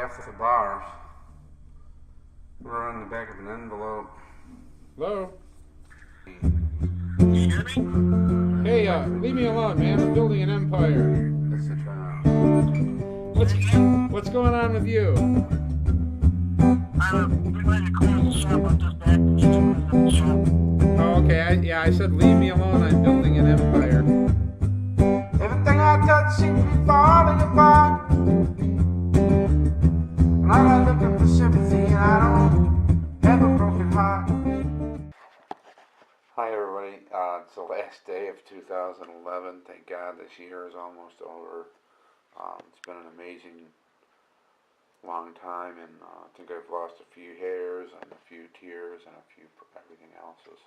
left the bars. We're on the back of an envelope. Hello? Can you hear me? Hey, leave me alone, man. I'm building an empire. That's the turnout. What's going on with you? I'm ready to close the show, but just back to the show. Oh, okay. I said leave me alone. I'm building an empire. Everything I touch seems to be falling apart. And I'm not looking for sympathy, and I don't have a broken heart. Hi everybody, it's the last day of 2011. Thank God this year is almost over. It's been an amazing long time, and I think I've lost a few hairs and a few tears and a few everything else has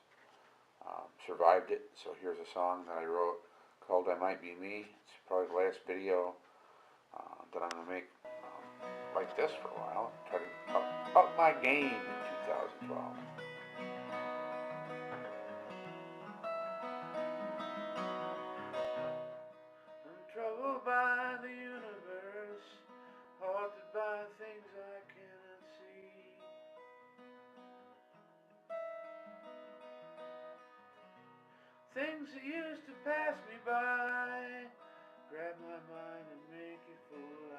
survived it. So here's a song that I wrote called I Might Be Me. It's probably the last video that I'm going to make like this for a while. Try to up my game in 2012. Troubled by the universe, haunted by things I cannot see. Things that used to pass me by, grab my mind and make it full.